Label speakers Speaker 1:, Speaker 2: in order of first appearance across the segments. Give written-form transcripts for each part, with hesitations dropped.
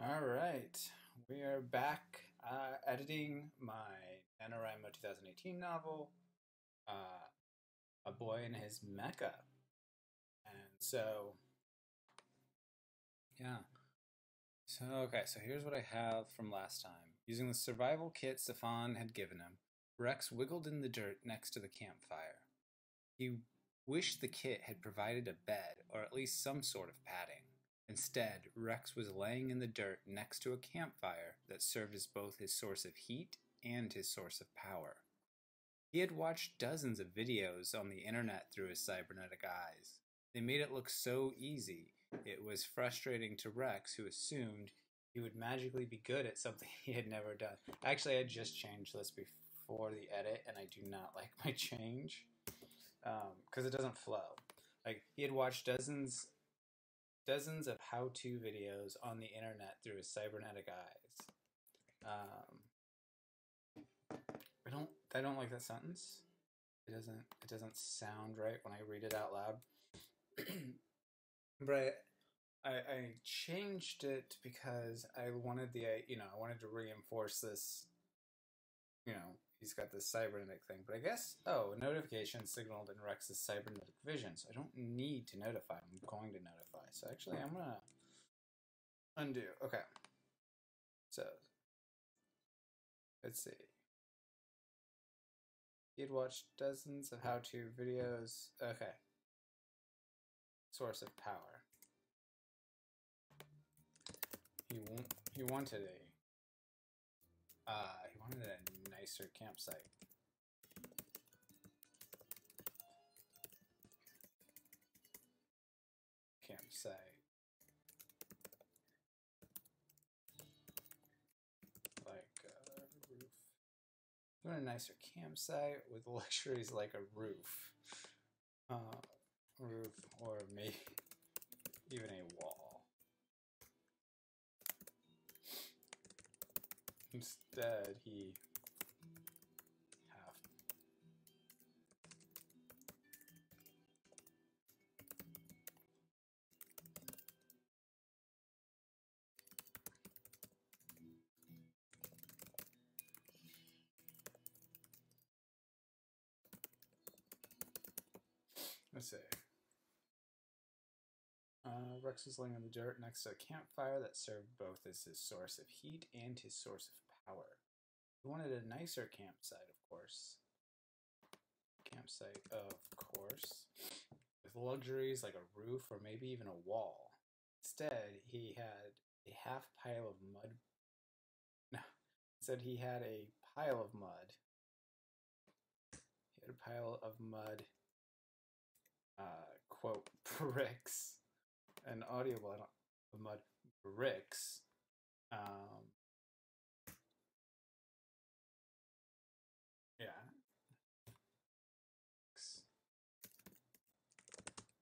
Speaker 1: All right, we are back editing my NaNoWriMo 2018 novel, uh, A Boy and His Mecha. And so, yeah. So here's what I have from last time. Using the survival kit Stefan had given him, Rex wiggled in the dirt next to the campfire. He wished the kit had provided a bed, or at least some sort of padding. Instead, Rex was laying in the dirt next to a campfire that served as both his source of heat and his source of power. He had watched dozens of videos on the internet through his cybernetic eyes. They made it look so easy, it was frustrating to Rex, who assumed he would magically be good at something he had never done. Actually, I just changed this before the edit, and I do not like my change, because it doesn't flow. Like, he had watched dozens of how-to videos on the internet through his cybernetic eyes. I don't like that sentence. It doesn't sound right when I read it out loud. But I changed it because I wanted I wanted to reinforce this, he's got this cybernetic thing. But I guess, a notification signaled in Rex's cybernetic vision, so I don't need to notify. I'm going to notify. So actually, I'm going to undo. Okay. So, let's see. He had watched dozens of how-to videos. Okay. Source of power. He wanted a nicer campsite. Like a roof. You want a nicer campsite with luxuries like a roof. Roof, or maybe even a wall. Instead, he half. Let's see. Rex was laying in the dirt next to a campfire that served both as his source of heat and his source of power. He wanted a nicer campsite, of course. With luxuries like a roof or maybe even a wall. Instead, he had a pile of mud. No, instead he had a pile of mud. He had a pile of mud, quote, bricks. An audible of mud bricks. Yeah.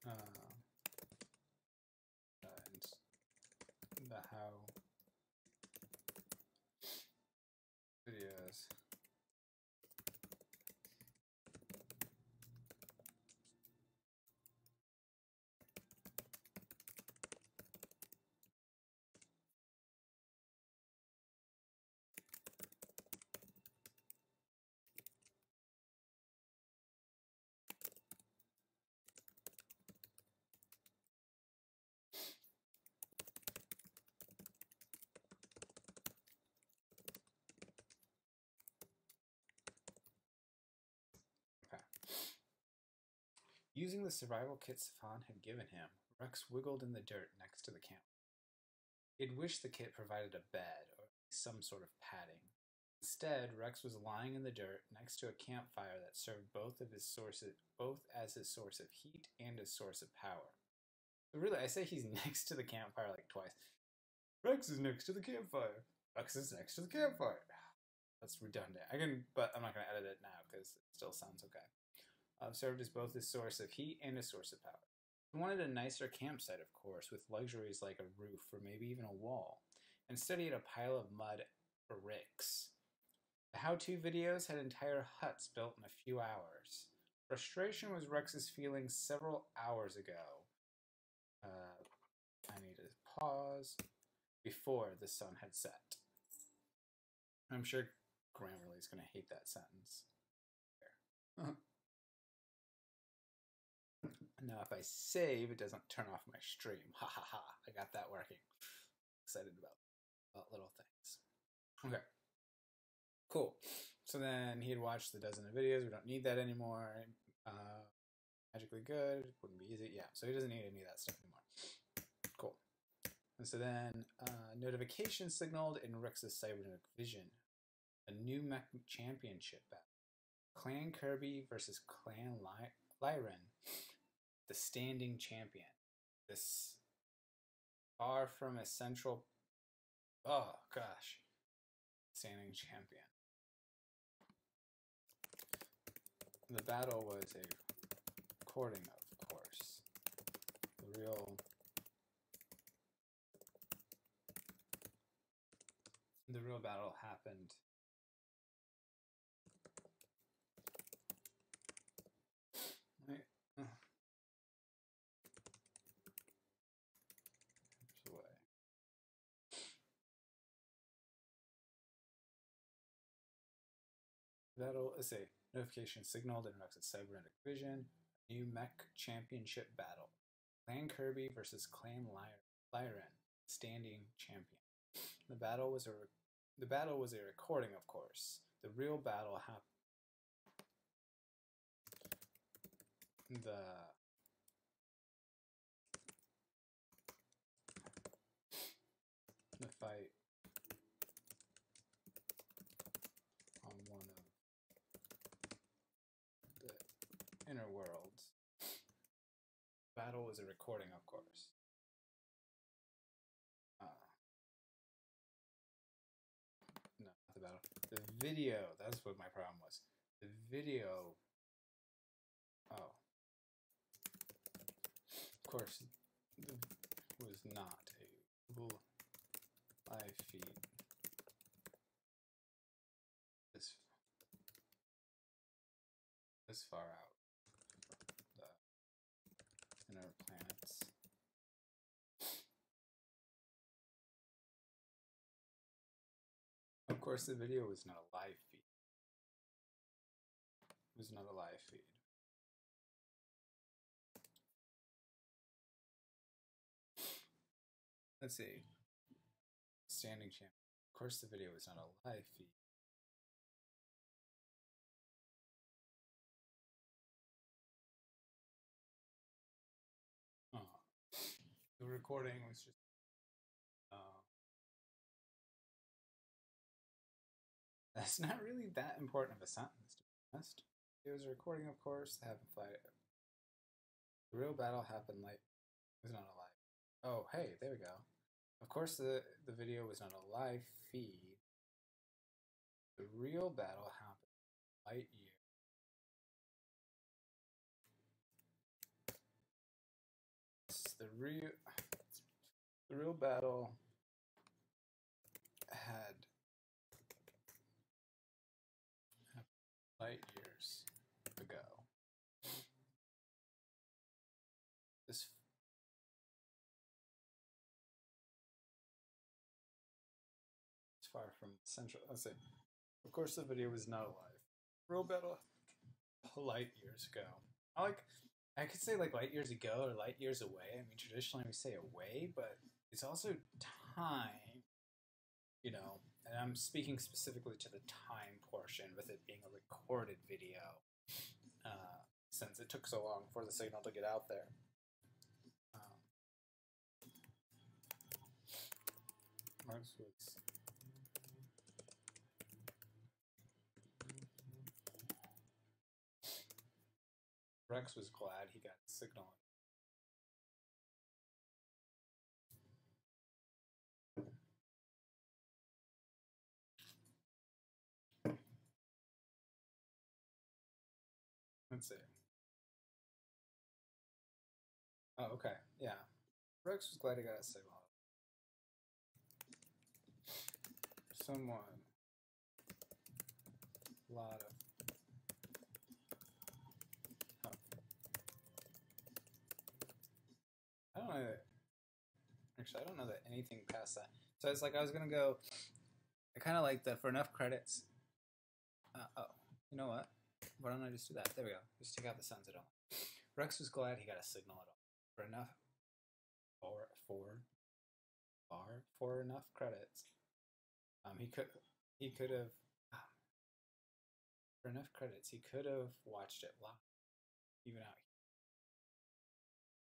Speaker 1: And the how videos. Okay. Using the survival kit Stefan had given him, Rex wiggled in the dirt next to the camp. He had wished the kit provided a bed or some sort of padding. Instead, Rex was lying in the dirt next to a campfire that served both as his source of heat and his source of power. So really, I say he's next to the campfire like twice. Rex is next to the campfire. Rex is next to the campfire. That's redundant. But I'm not going to edit it now because it still sounds okay. Served as both his source of heat and his source of power. He wanted a nicer campsite, of course, with luxuries like a roof or maybe even a wall. Instead, he had a pile of mud bricks. The how-to videos had entire huts built in a few hours. Frustration was Rex's feeling several hours ago. I need to pause. before the sun had set. I'm sure Grammarly's going to hate that sentence. Now, if I save, it doesn't turn off my stream. Ha ha ha! I got that working. Excited about little things. Okay, cool. So then he had watched the dozen of videos. We don't need that anymore. Magically good. Wouldn't be easy. Yeah, so he doesn't need any of that stuff anymore. Cool. And so then notification signaled in Rex's cybernetic vision. A new Mecha championship battle. Clan Kirby versus Clan Lyran. The standing champion. This far from a central... Oh, gosh. Standing champion. The battle was a recording, of course. The real battle happened Battle is a notification signaled in Rex's cybernetic vision. New Mech championship battle. Clan Kirby versus Clan Lyran, standing champion. The battle was a recording, of course. The real battle happened. The fight on one of the inner worlds. Battle was a recording, of course. No, not the battle. The video. That's what my problem was. The video. Oh. Of course, it was not a Google live feed. This far out. The inner planets. Of course, the video was not a live feed. It was not a live feed. Let's see. Standing champion. Of course, the video was not a live feed. The recording was just. That's not really that important of a sentence, to be honest. It was a recording, of course. The real battle happened like it was not a live. Oh, hey, there we go. Of course, the video was not a live feed. The real battle happened light years. The real battle had light years ago. This far from central. Let's say, of course, the video was not alive. Real battle light years ago. I could say like light years ago or light years away. I mean, traditionally we say away, but it's also time, you know, and I'm speaking specifically to the time portion with it being a recorded video, since it took so long for the signal to get out there. Rex was glad he got the signal. Let's see. Oh, okay. Yeah. Rex was glad he got a signal. Someone. A lot of. I don't know. I Actually, I don't know that anything past that. So it's like I was gonna go. I kind of like the for enough credits. Oh, you know what? Why don't I just do that? There we go. Just take out the suns at all. Rex was glad he got a signal at all. For enough, for enough credits. He could have for enough credits. He could have watched it live, even out here.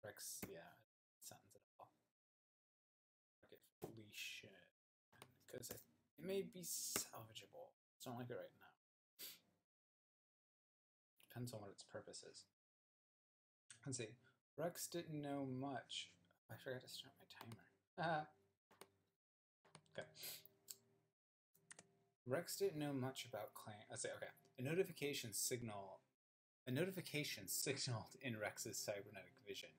Speaker 1: Rex, yeah, sentence at all. Market Felicia, because it may be salvageable. It's not like it right now. Depends on what its purpose is. Let's see. Rex didn't know much. I forgot to start my timer. Okay. Rex didn't know much about clan. Let's say, okay. A notification signaled in Rex's cybernetic vision.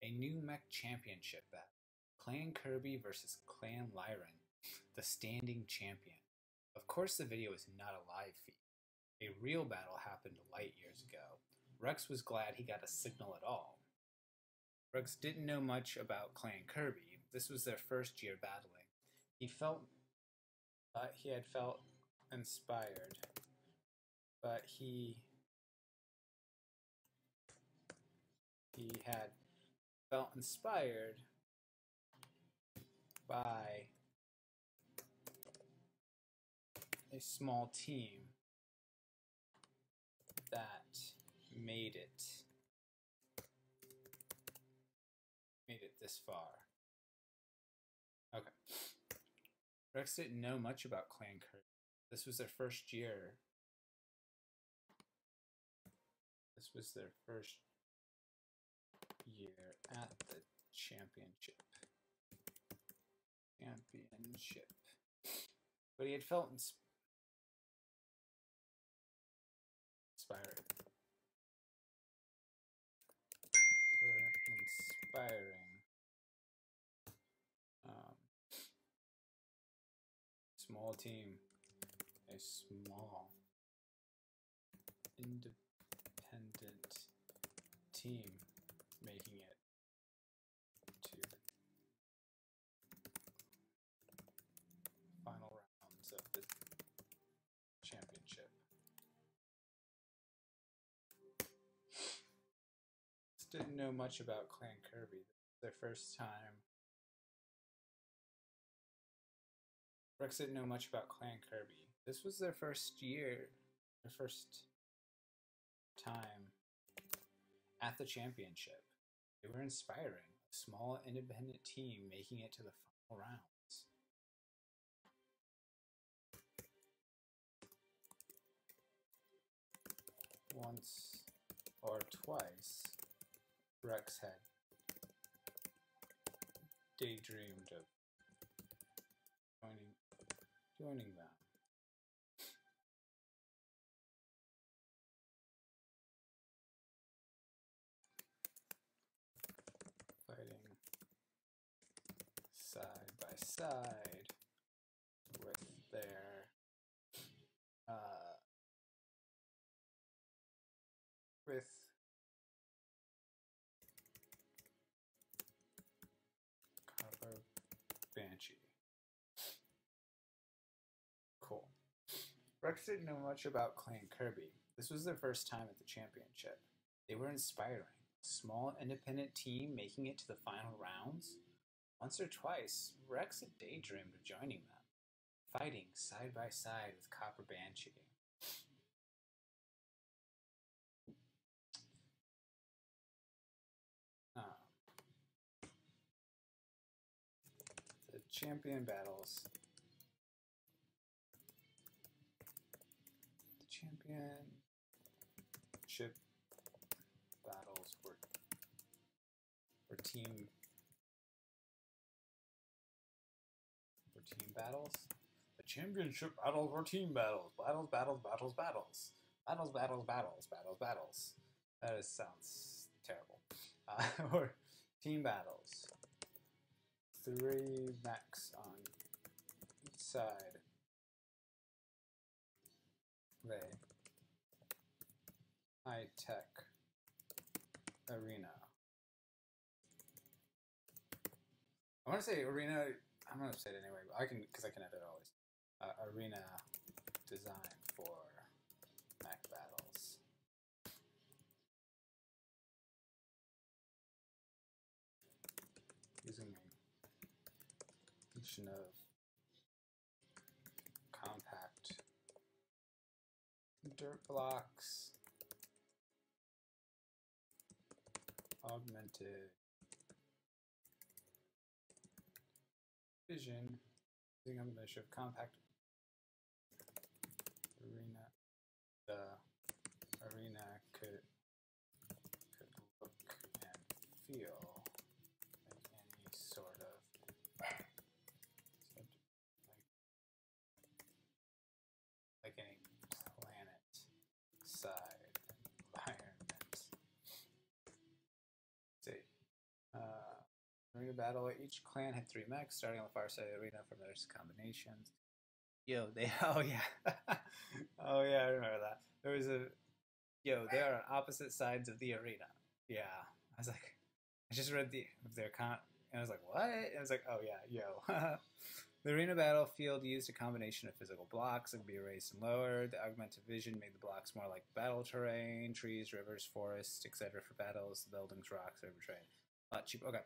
Speaker 1: A new mech championship battle. Clan Kirby versus Clan Lyran, the standing champion. Of course, the video is not a live feed. A real battle happened light years ago. Rex was glad he got a signal at all. Rex didn't know much about Clan Kirby. This was their first year battling. He had felt inspired, but he had felt inspired by a small team that made it this far. Okay. Rex didn't know much about Clan Kirby. This was their first year. This was their first year at the championship. But he had felt inspiring. Small team. A small independent team making it to final rounds of the championship. Didn't know much about Clan Kirby. Their first time. Rex didn't know much about Clan Kirby. This was their first year, their first time at the championship. They were inspiring. A small independent team making it to the final rounds. Once or twice, Rex had daydreamed of joining them. Fighting side by side with their with Copper Banshee. Cool. Rex didn't know much about Clan Kirby. This was their first time at the championship. They were inspiring. A small independent team making it to the final rounds. Once or twice, Rex had daydreamed of joining them, fighting side by side with Copper Banshee. The championship battles were team battles. The championship battles were team battles. Battles. That sounds terrible. Or team battles. 3 mechs on each side. High-tech arena. I want to say arena. I'm gonna say it anyway, but I can because I can edit always. Arena design for Mac battles. Using a function of compact dirt blocks, augmented vision, using a measure of compact arena. The arena could look and feel like any sort of like any planet side environment. Let's see. Arena battle. Each clan had 3 mechs, starting on the far side of the arena from their combinations. Yo, they. Oh yeah. Oh yeah, I remember that. There was a. Yo, they are on opposite sides of the arena. Yeah, I was like, I just read their and I was like, what? And I was like, oh yeah, yo. The arena battlefield used a combination of physical blocks that could be raised and lowered. The augmented vision made the blocks more like battle terrain, trees, rivers, forests, etc. for battles, the buildings, rocks, river terrain. A lot cheaper. Okay.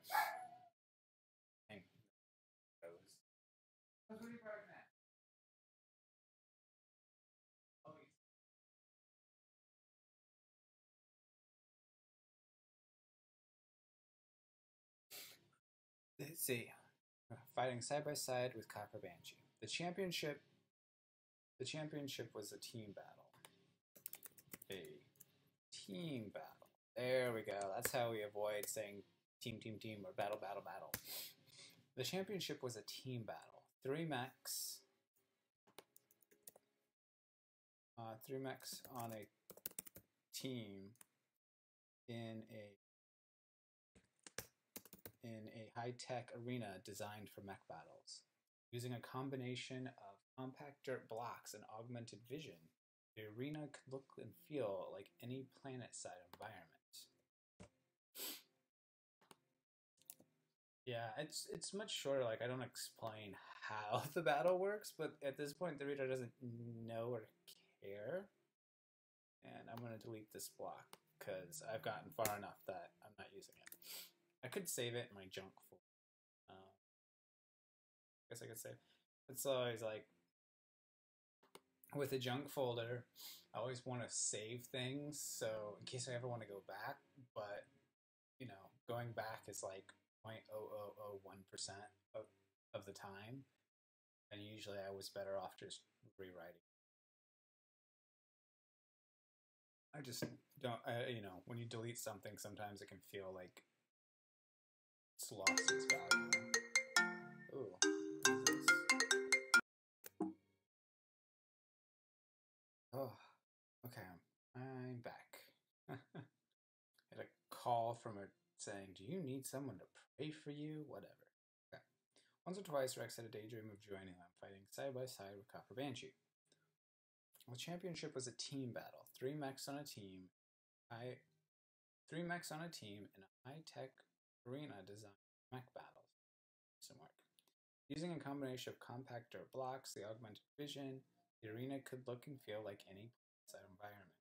Speaker 1: What are you barking at? Let's see. Fighting side by side with Copper Banshee. The championship was a team battle. A team battle. There we go. That's how we avoid saying team, team, team, or battle, battle, battle. The championship was a team battle. 3 mechs. 3 mechs on a team in a high-tech arena designed for mech battles. Using a combination of compact dirt blocks and augmented vision, the arena could look and feel like any planet-side environment. Yeah, it's much shorter. Like, I don't explain how the battle works, but at this point, the reader doesn't know or care. And I'm going to delete this block because I've gotten far enough that I'm not using it. I could save it in my junk folder. I guess I could save. It's always like with a junk folder, I always want to save things so in case I ever want to go back. But you know, going back is like 0.0001% of the time, and usually I was better off just rewriting. I just don't. You know, when you delete something, sometimes it can feel like it's lost its value. Ooh, what is this? Oh, okay. I'm back. Had a call from a saying, "Do you need someone to pray for you?" Whatever. Okay. Once or twice, Rex had a daydream of joining them, fighting side by side with Copper Banshee. The championship was a team battle. 3 mechs on a team. 3 mechs on a team in a high-tech arena designed for mech battles. Some work. Using a combination of compact dirt blocks, the augmented vision, the arena could look and feel like any planet-side environment.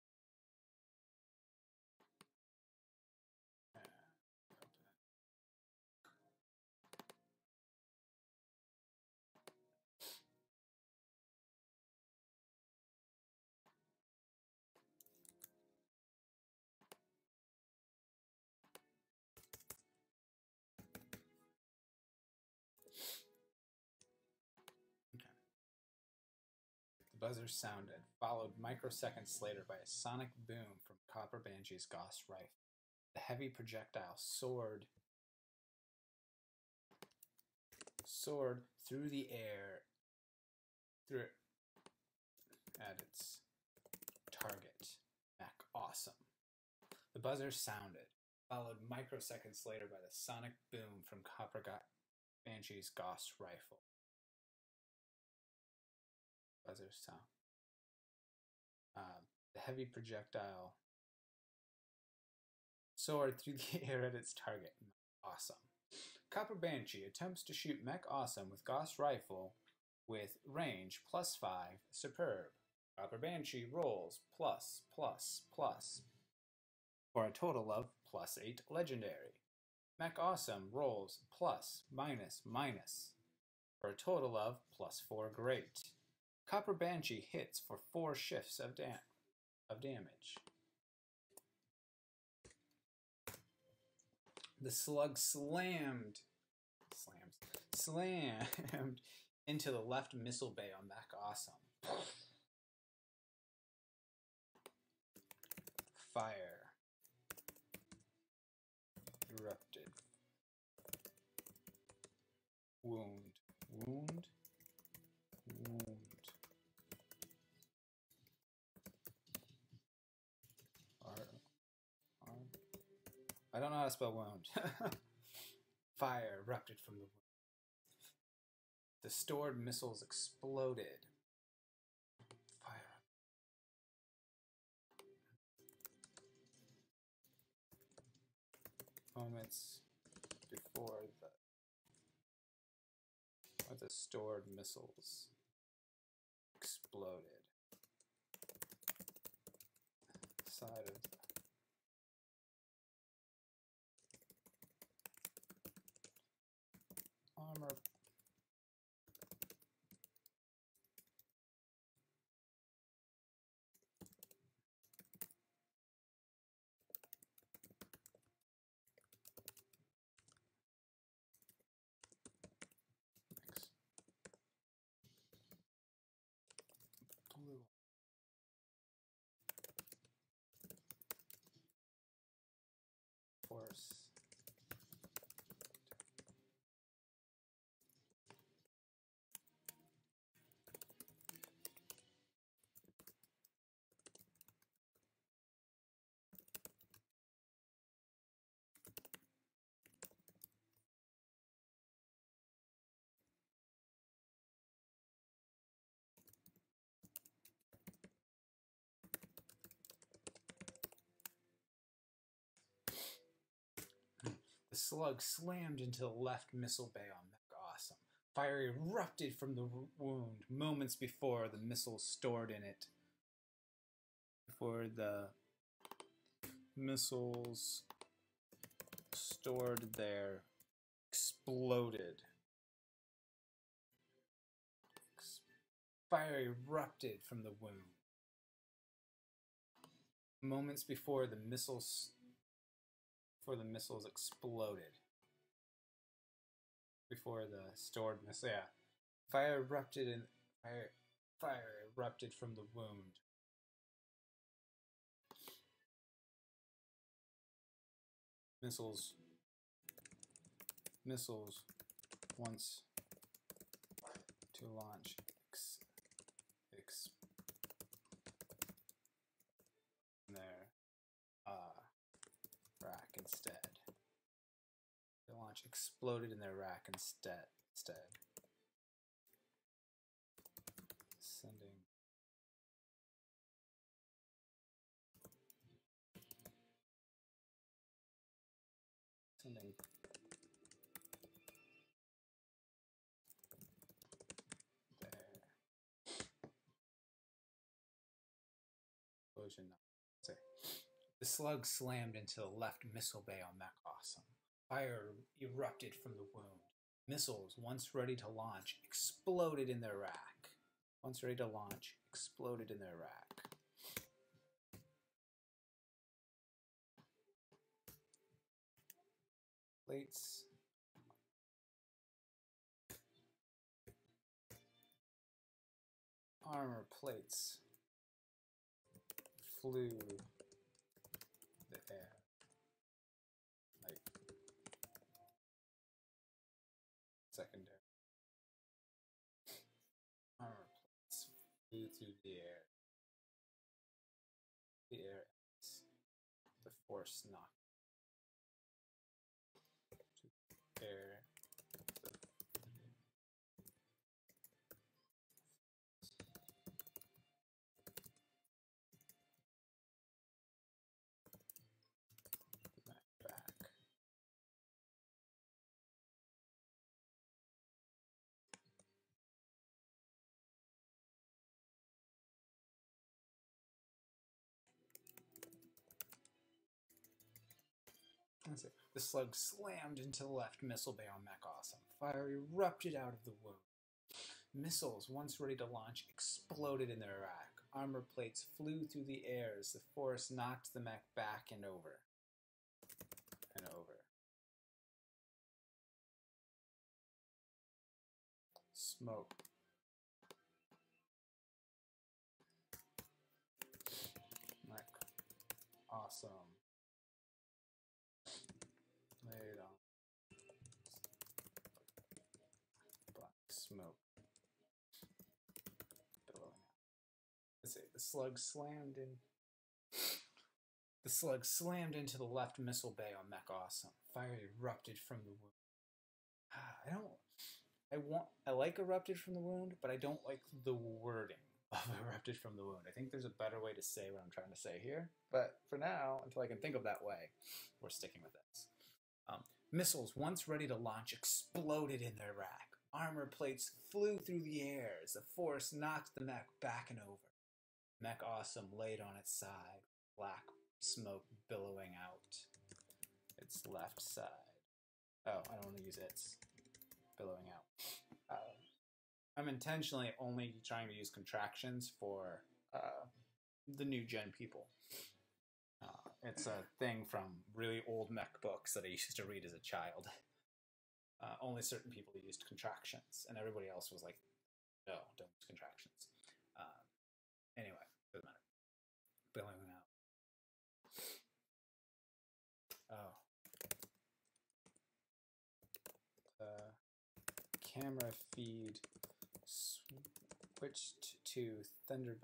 Speaker 1: The buzzer sounded, followed microseconds later by a sonic boom from Copper Banshee's Gauss rifle. The heavy projectile soared through the air at its target. Mac, awesome. The buzzer sounded, followed microseconds later by the sonic boom from Copper Banshee's Gauss rifle. Buzzer sound. The heavy projectile soared through the air at its target. Awesome. Copper Banshee attempts to shoot Mech Awesome with Gauss Rifle with range +5, superb. Copper Banshee rolls +++, for a total of +8 legendary. Mech Awesome rolls +, -, for a total of +4 great. Copper Banshee hits for 4 shifts of damage. The slug slammed into the left missile bay on Mech Awesome. Fire erupted. Wound. I don't know how to spell wound. Fire erupted from the wound. The stored missiles exploded. Fire. Moments before the stored missiles exploded. Side of armor. Blue. Force. The slug slammed into the left missile bay on Mech Awesome. Fire erupted from the wound moments before the missiles stored in it. Before the missiles stored there exploded. Fire erupted from the wound moments before the missiles exploded. Before the stored missile, yeah. Fire erupted from the wound. Missiles once to launch their rack instead. The launch exploded in their rack instead. Sending there. Explosion. Say. The slug slammed into the left missile bay on Mech Awesome. Fire erupted from the wound. Missiles, once ready to launch, exploded in their rack. Plates. Armor plates flew the air. Like secondary. Armor plates flew through the air. The force knocked to air. The slug slammed into the left missile bay on Mech Awesome. Fire erupted out of the wound. Missiles, once ready to launch, exploded in their rack. Armor plates flew through the air as the force knocked the mech back and over. And over. Smoke. Mech Awesome. Laid on. Black smoke. Billowing out. Let's see. The slug slammed into the left missile bay on Mech Awesome. Fire erupted from the wound. I like erupted from the wound, but I don't like the wording of erupted from the wound. I think there's a better way to say what I'm trying to say here. But for now, until I can think of that way, we're sticking with this. Missiles, once ready to launch, exploded in their rack. Armor plates flew through the air as the force knocked the mech back and over. Mech Awesome laid on its side, black smoke billowing out its left side. Oh, I don't want to use its billowing out. I'm intentionally only trying to use contractions for the new gen people. It's a thing from really old mech books that I used to read as a child. Only certain people used contractions, and everybody else was like, no, don't use contractions. Anyway, doesn't matter. Billowing out. Oh. Camera feed switched to Thunder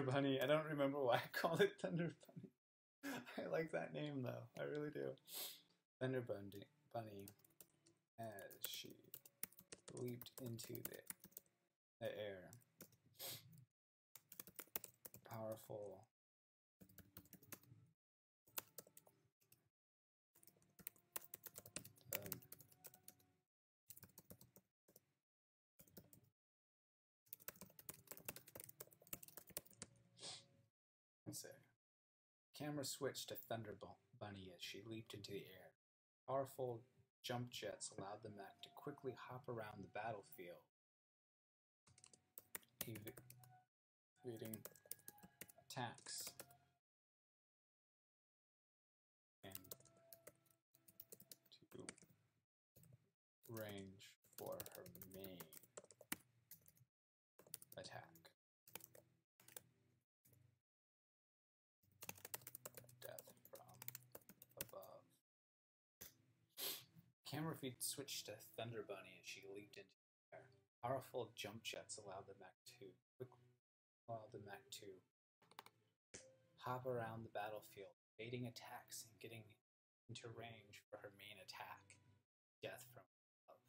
Speaker 1: Bunny. I don't remember why I called it Thunder Bunny. I like that name though. I really do. Thunder Bunny as she leaped into the air. Powerful. Let's see. Camera switched to Thunder Bunny as she leaped into the air. Powerful jump jets allowed the mech to quickly hop around the battlefield, evading attacks and to range for her main attack. Camera feed switched to Thunder Bunny as she leaped into the air. Powerful jump jets allowed the mech to hop around the battlefield, evading attacks and getting into range for her main attack, Death from Above.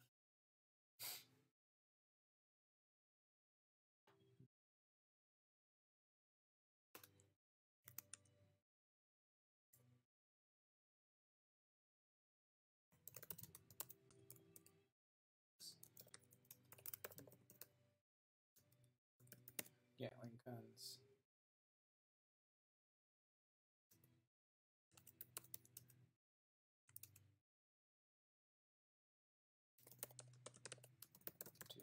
Speaker 1: Gatling guns. To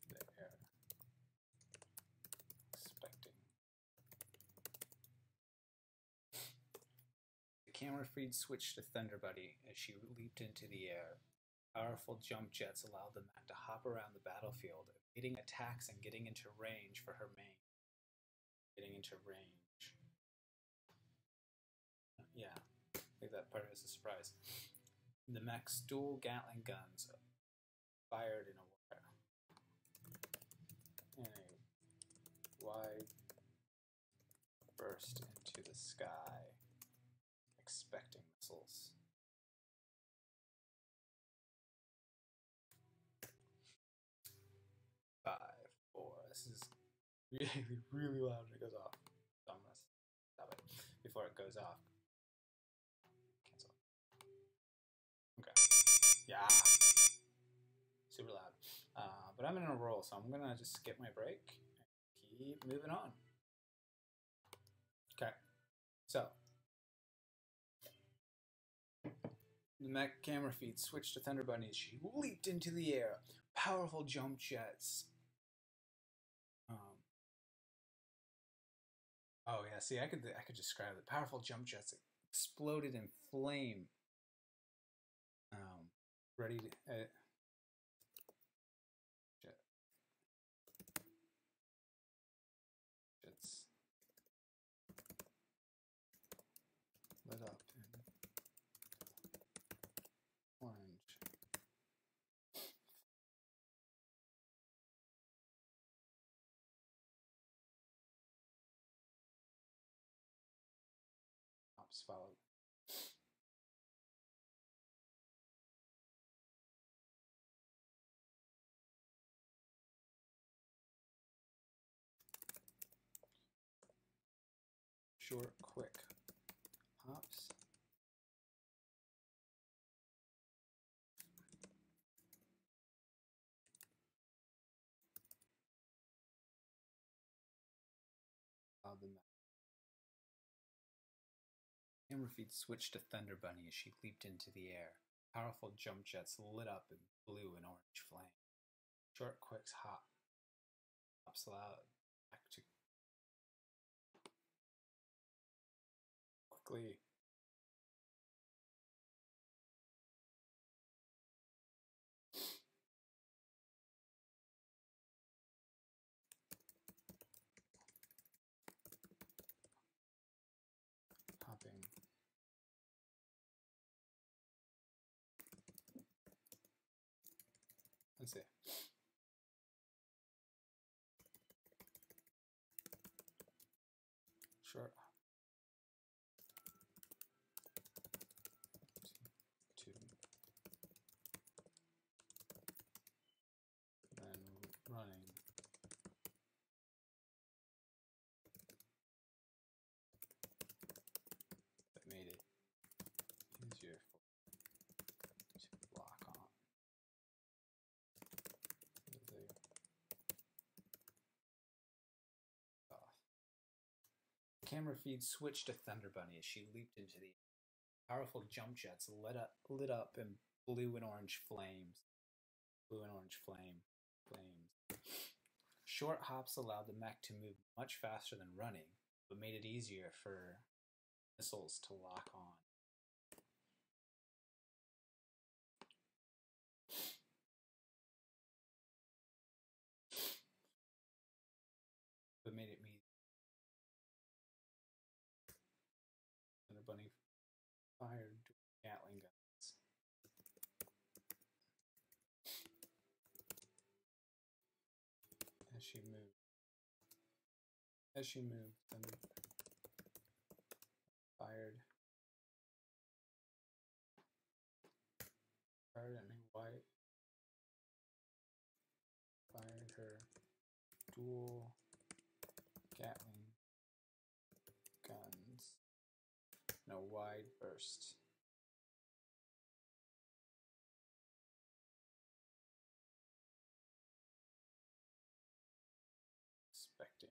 Speaker 1: the air. Expecting. The camera feed switched to Thunder Bunny as she leaped into the air. Powerful jump jets allowed the mech to hop around the battlefield, evading attacks and getting into range for her main. Getting into range. Yeah, I think that part is a surprise. The mech's dual Gatling guns fired in a wide burst into the sky, expecting missiles. This is really, really loud when it goes off. So I'm gonna stop it before it goes off. Cancel. Okay. Yeah. Super loud. But I'm in a roll, so I'm gonna just skip my break and keep moving on. Okay. So The mech camera feed switched to Thunder Bunny as she leaped into the air. Powerful jump jets. Oh yeah, see, I could describe it. Powerful jump jets exploded in flame. Ready to jets lit up in orange. Ops followed. Short, quick hops. The camera feed switched to Thunder Bunny as she leaped into the air. Powerful jump jets lit up in blue and orange flame. Short, quick hops allowed back to quickly. Hopping. Let's see. Short. Two. Then running. That made it easier to lock on. Camera feed switched to Thunder Bunny as she leaped into the air. Powerful jump jets lit up in blue and orange flames. Blue and orange flames. Short hops allowed the mech to move much faster than running, but made it easier for missiles to lock on. But made it easy. Thunder Bunny fired Gatling guns. As she moved, Thunder fired and white. Fired her dual Gatling guns in a wide burst. Expecting.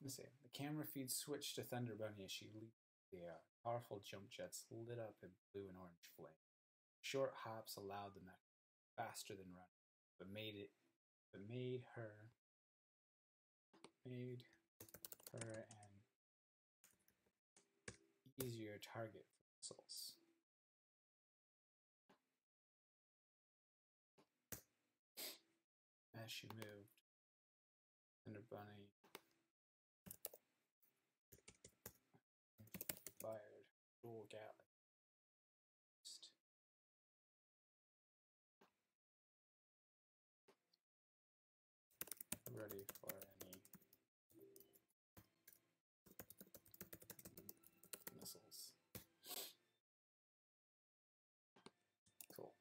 Speaker 1: Let's see. The camera feed switched to Thunder Bunny as she leaped the air. Powerful jump jets lit up in blue and orange flame. Short hops allowed the mech faster than running, but made her an easier target for missiles. As she moved, Thunder Bunny fired dual Gatling. Ready for any missiles. Cool.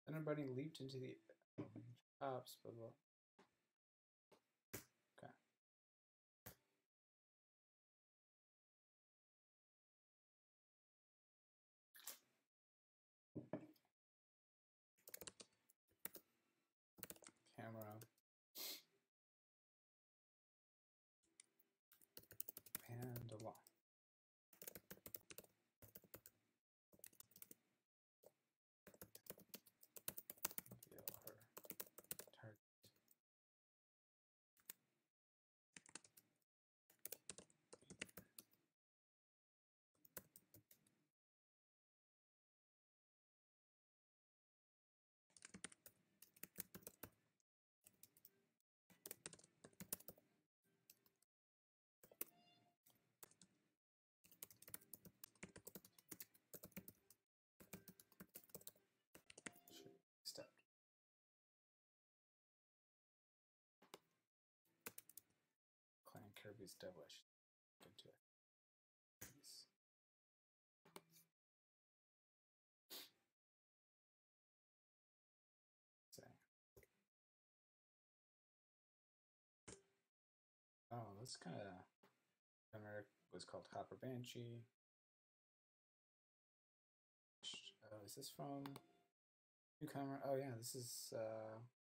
Speaker 1: Thunder Bunny leaped into the tops, blah blah. Okay. Camera come on. Reveal her target. Step. Clan Kirby's devilish. Into it. Oh, this kind of was called Copper Banshee. Is this from Newcomer? Oh yeah, this is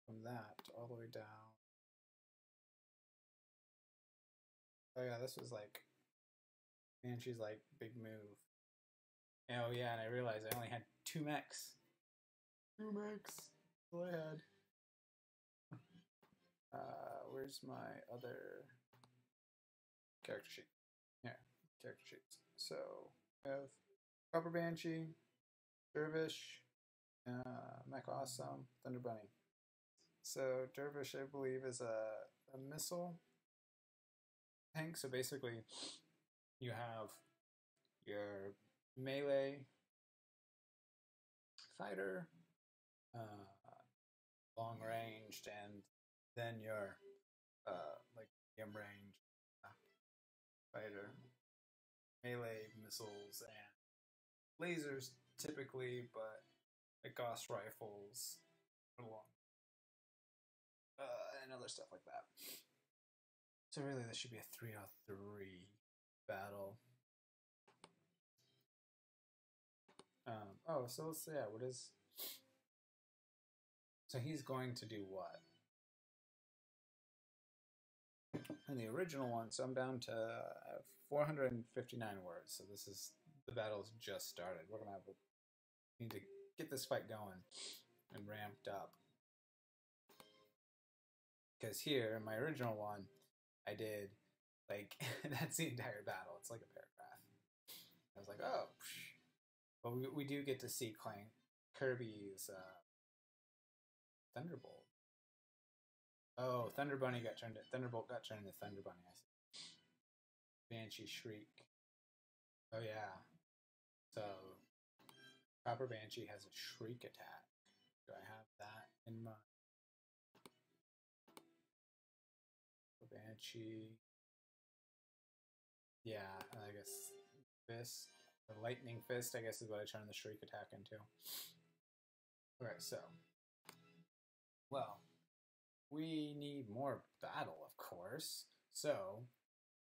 Speaker 1: from that all the way down. Oh yeah, this was like Banshee's like big move. Oh yeah, and I realized I only had 2 mechs. 2 mechs. That's all I had. Where's my other character sheet? Yeah, character sheets. So I have Copper Banshee, Dervish, Mech Awesome, Thunder Bunny. So Dervish, I believe, is a missile tank. So basically, you have your melee fighter, long ranged, and then your like medium range fighter, melee missiles and lasers typically, but like Gauss rifles, and other stuff like that. So really, this should be a 3-on-3 battle. Oh, so let's see. Yeah, what is? So he's going to do what? In the original one, so I'm down to 459 words. So this is the battle's just started. We're gonna need to get this fight going and ramped up. Because here in my original one, I did like that's the entire battle. It's like a paragraph. I was like, oh, but we do get to see Kirby's Thunderbolt. Oh, Thunder Bunny got turned. Thunderbolt got turned into Thunder Bunny. I see. Banshee Shriek. Oh yeah. So Copper Banshee has a Shriek attack. Do I have that in mind? Banshee. Yeah, I guess Fist. The Lightning Fist, I guess, is what I turn the Shriek attack into. Alright, so. Well, we need more battle, of course. So,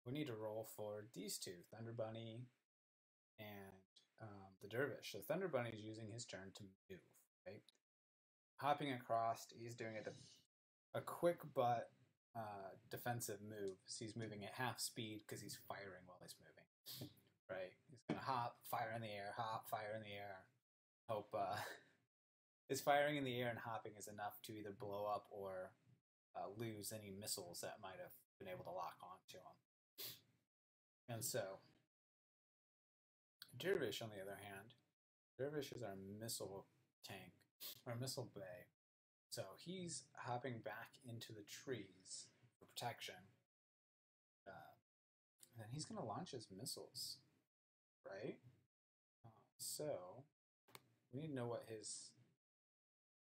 Speaker 1: we need to roll for these two, Thunder Bunny and the Dervish. So Thunder Bunny is using his turn to move, right? Hopping across, he's doing a quick but defensive move. So he's moving at half speed because he's firing while he's moving, right? He's gonna hop, fire in the air, hop, fire in the air. Hope his firing in the air and hopping is enough to either blow up or lose any missiles that might have been able to lock onto him. And so, Dervish, on the other hand, Dervish is our missile tank, our missile bay. So he's hopping back into the trees for protection. And then he's going to launch his missiles, right? So we need to know what his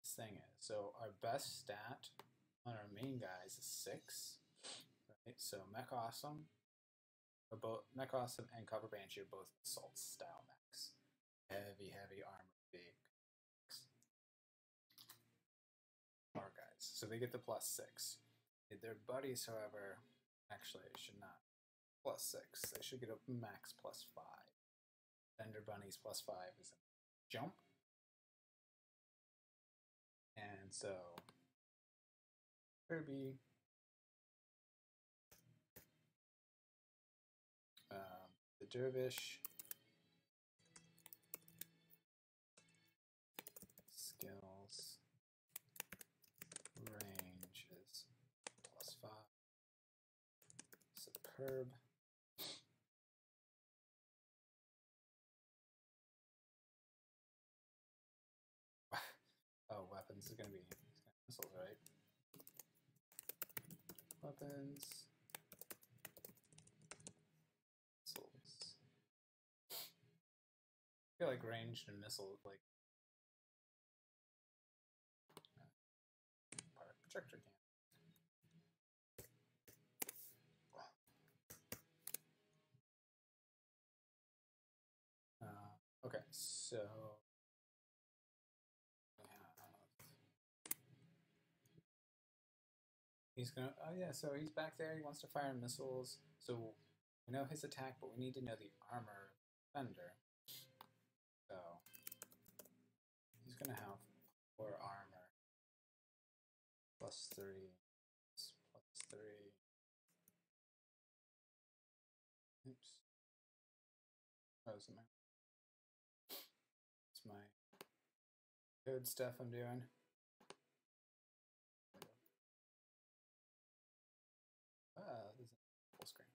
Speaker 1: thing is. So our best stat on our main guys is 6. Right? So Mech Awesome, Mech Awesome and Copper Banshee are both assault style mechs. Heavy armor, big our guys. So they get the +6. Their buddies, however, actually should not +6. They should get a max +5. Thunder Bunny's +5 is a jump. And so Kirby dervish. Skills. Range is +5. Superb. Oh, weapons is going to be missiles, right? Weapons. Missiles. I feel like ranged and missile, like projector cannon. Okay, so he's gonna. Oh yeah, so he's back there. He wants to fire missiles. So we know his attack, but we need to know the armor defender. So he's gonna have 4 armor, +3, +3. Oops. Oh, it's my code stuff I'm doing. This is full screen.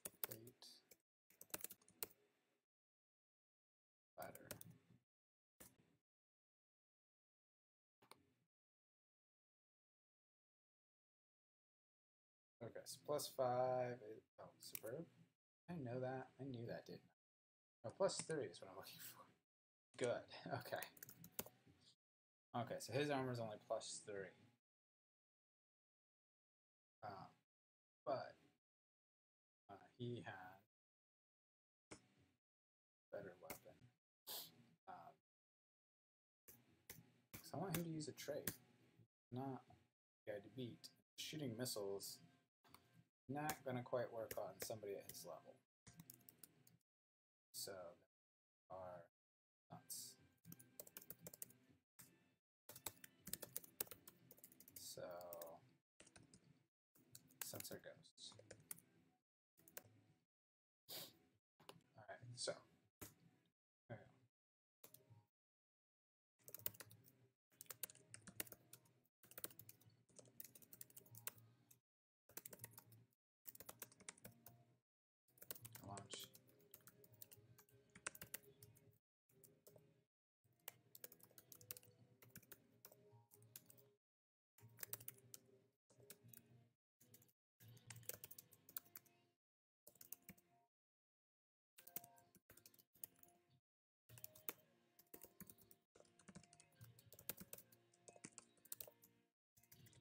Speaker 1: Complete ladder. Okay, so +5 is, oh, superb. I know that. I knew that, didn't I? Oh, +3 is what I'm looking for. Good. Okay. Okay, so his armor is only +3. But he has better weapon. So I want him to use a trait. Not the guy to beat. Shooting missiles, not gonna quite work on somebody at his level. So there are nuts. So sensor ghosts. Alright, so there we go. Launch.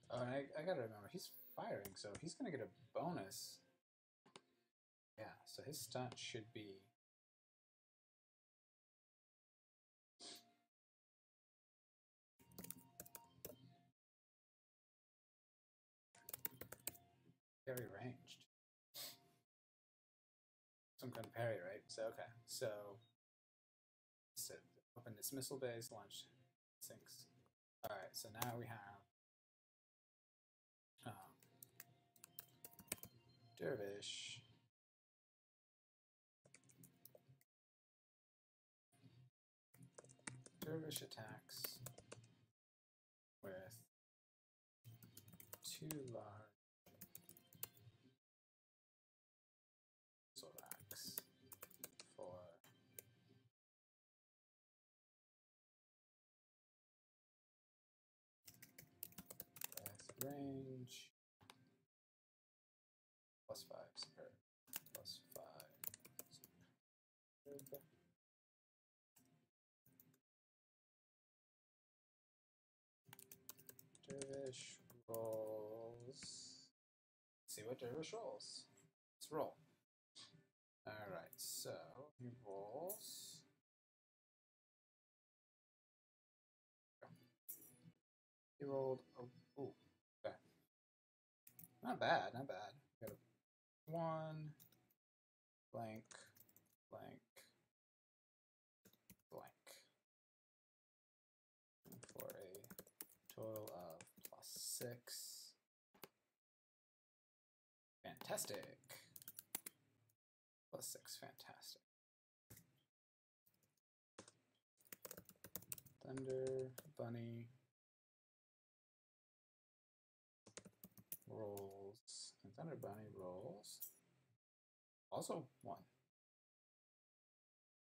Speaker 1: Oh, and I gotta remember, he's firing, so he's gonna get a bonus. Yeah, so his stunt should be very ranged. Some kind of parry, right? So okay, so open this missile base, launch sinks. All right, so now we have dervish. Dervish attacks with 2 large Zorax for range +5 superb, +5 superb. Dervish rolls. Let's see what Dervish rolls. Let's roll. Alright, so he rolls. He rolled. Oh, ooh, okay. Not bad, not bad. Got a 1, blank, blank, blank. For a total of +6. Fantastic. +6, fantastic. Thunder Bunny rolls, and Thunder Bunny rolls also 1.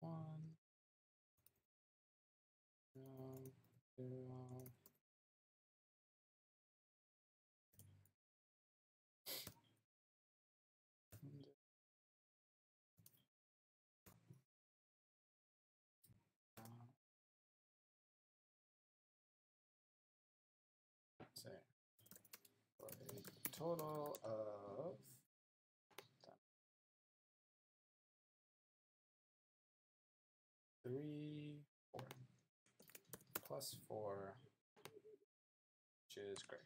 Speaker 1: 1, 0, 0. Say for a total of 3, 4 +4, which is great.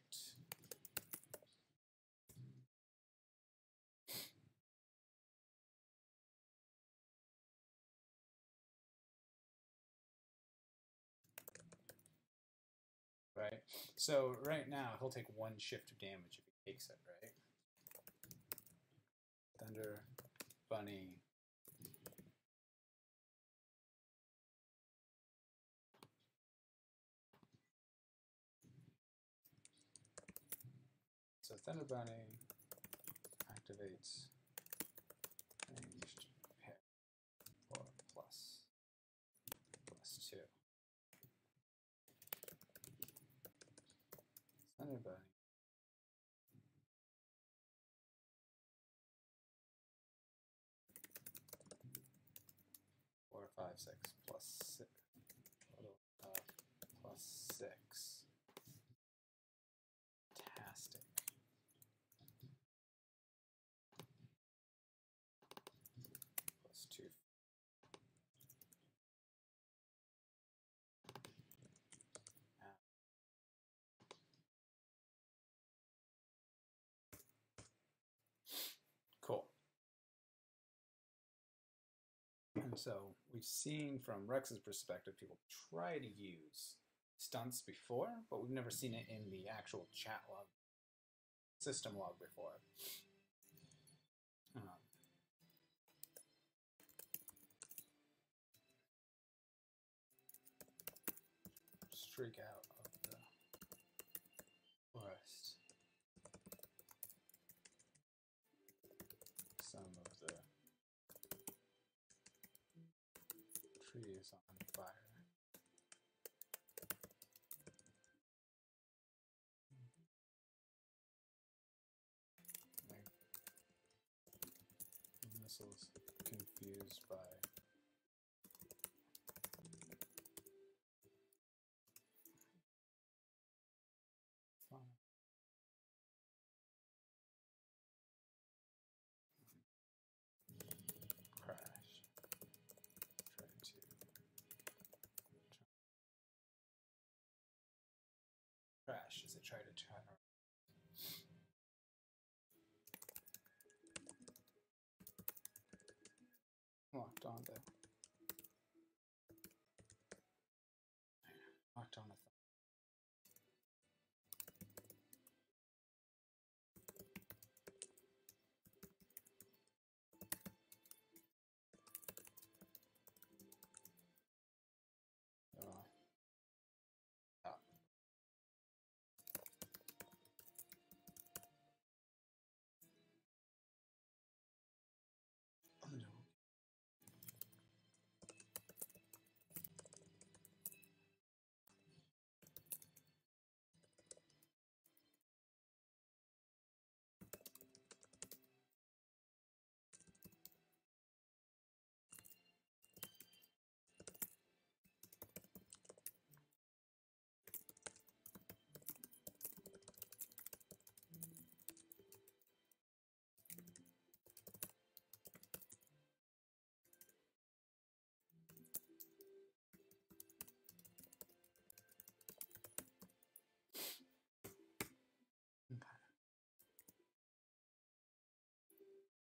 Speaker 1: Right? So right now he'll take 1 shift of damage if he takes it, right? Thunder Bunny. So Thunder Bunny activates ranged hit for +2. Thunder Bunny. Four, 5, 6 +6. Total +6. Fantastic. +2. Cool. And so we've seen from Rex's perspective, people try to use stunts before, but we've never seen it in the actual chat log, system log before. Streak out of the forest. Some of the trees on fire. Missiles confused by fire. Crash. Try to crash as it tried to turn around. Locked on there. Locked on a thing.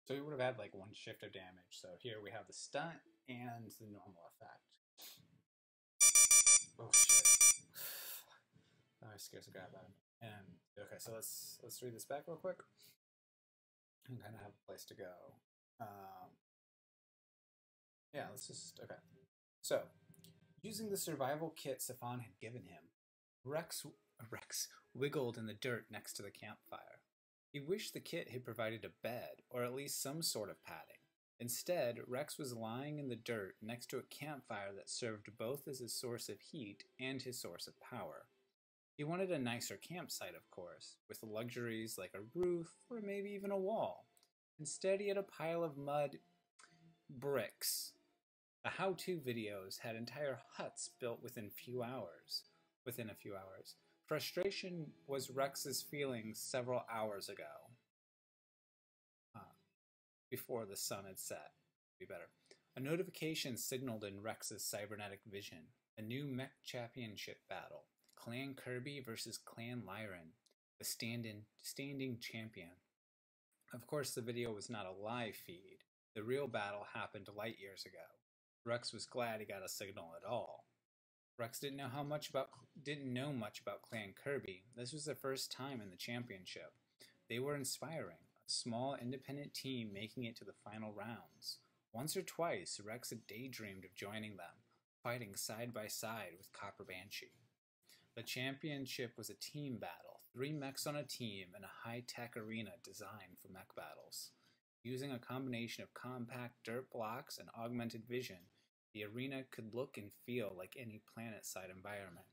Speaker 1: So we would have had like 1 shift of damage. So here we have the stunt and the normal effect. Oh shit. That scares the crap out of me. And okay, so let's read this back real quick. And kind of have a place to go. Yeah, let's just, okay. So, using the survival kit Safan had given him, Rex wiggled in the dirt next to the campfire. He wished the kit had provided a bed, or at least some sort of padding. Instead, Rex was lying in the dirt next to a campfire that served both as his source of heat and his source of power. He wanted a nicer campsite, of course, with luxuries like a roof or maybe even a wall. Instead, he had a pile of mud bricks. The how-to videos had entire huts built within a few hours. Frustration was Rex's feelings several hours ago, uh, before the sun had set. Be better. A notification signaled in Rex's cybernetic vision. A new mech championship battle. Clan Kirby versus Clan Lyran. The standing champion. Of course, the video was not a live feed. The real battle happened light years ago. Rex was glad he got a signal at all. Rex didn't know much about Clan Kirby. This was their first time in the championship. They were inspiring, a small independent team making it to the final rounds. Once or twice, Rex had daydreamed of joining them, fighting side by side with Copper Banshee. The championship was a team battle, 3 mechs on a team in a high-tech arena designed for mech battles. Using a combination of compact dirt blocks and augmented vision, the arena could look and feel like any planet-side environment.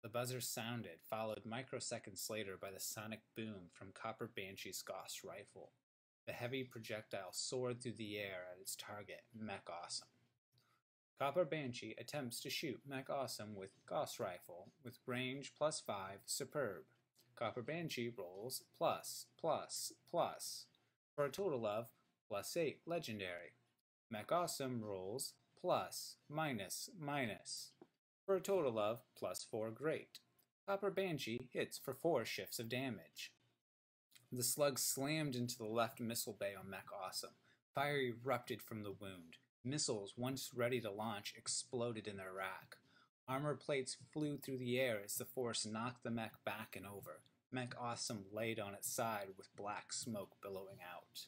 Speaker 1: The buzzer sounded, followed microseconds later by the sonic boom from Copper Banshee's Gauss rifle. The heavy projectile soared through the air at its target, Mech Awesome. Copper Banshee attempts to shoot Mech Awesome with Gauss rifle, with range +5, superb. Copper Banshee rolls +++, for a total of +8, legendary. Mech Awesome rolls +, for a total of +4, great. Copper Banshee hits for 4 shifts of damage. The slug slammed into the left missile bay on Mech Awesome. Fire erupted from the wound. Missiles, once ready to launch, exploded in their rack. Armor plates flew through the air as the force knocked the mech back and over. Mech Awesome laid on its side with black smoke billowing out.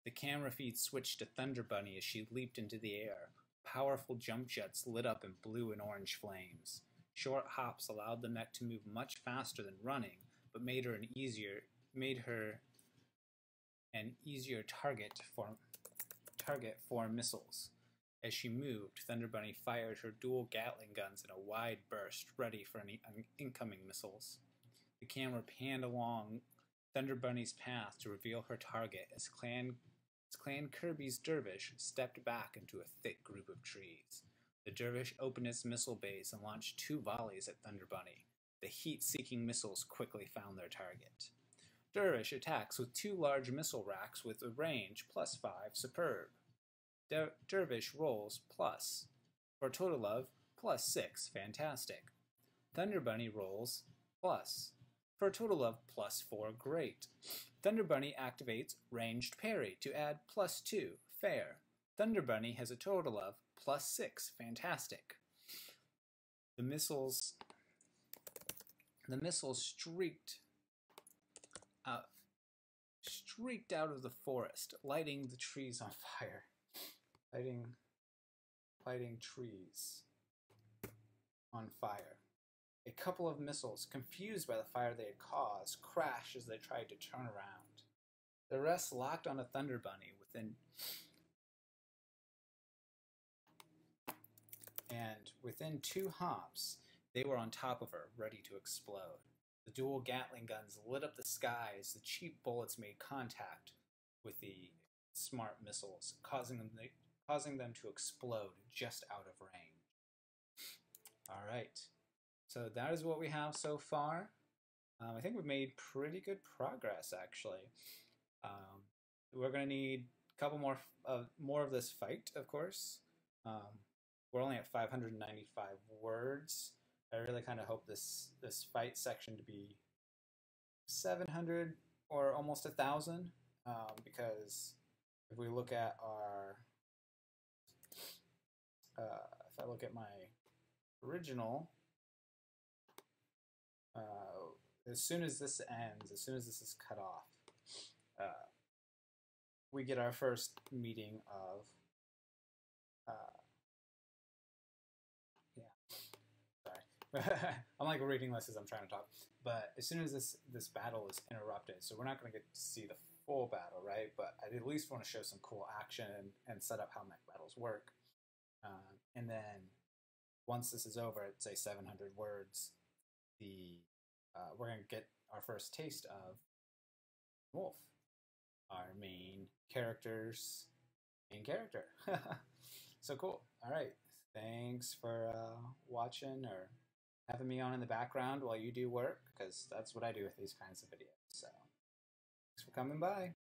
Speaker 1: The camera feed switched to Thunder Bunny as she leaped into the air. Powerful jump jets lit up in blue and orange flames. Short hops allowed the mech to move much faster than running, but made her an easier target for missiles. As she moved, Thunder Bunny fired her dual Gatling guns in a wide burst, ready for any incoming missiles. The camera panned along Thunder Bunny's path to reveal her target as Clan Kirby's Dervish stepped back into a thick group of trees. The Dervish opened its missile bays and launched 2 volleys at Thunder Bunny. The heat-seeking missiles quickly found their target. Dervish attacks with 2 large missile racks with a range +5, superb. Dervish rolls plus, for a total of +6, fantastic. Thunder Bunny rolls plus, for a total of +4, great. Thunder Bunny activates ranged parry to add +2, fair. Thunder Bunny has a total of +6, fantastic. The missiles streaked out of the forest, lighting the trees on fire. Lighting trees on fire. A couple of missiles, confused by the fire they had caused, crashed as they tried to turn around. The rest locked on a Thunder Bunny within 2 hops, they were on top of her, ready to explode. The dual Gatling guns lit up the sky as the cheap bullets made contact with the smart missiles, causing them to explode just out of range. Alright, so that is what we have so far. I think we've made pretty good progress, actually. We're going to need a couple more of this fight, of course. We're only at 595 words. I really kind of hope this fight section to be 700 or almost 1,000, because if we look at our, if I look at my original, as soon as this ends, as soon as this is cut off, we get our first meeting of I'm like reading this as I'm trying to talk. But as soon as this battle is interrupted, so we're not going to get to see the full battle, right? But I at least want to show some cool action and set up how mech battles work. And then once this is over at say 700 words, we're going to get our first taste of Wolf, our main character. So cool. All right. Thanks for watching or having me on in the background while you do work, because that's what I do with these kinds of videos. So thanks for coming by.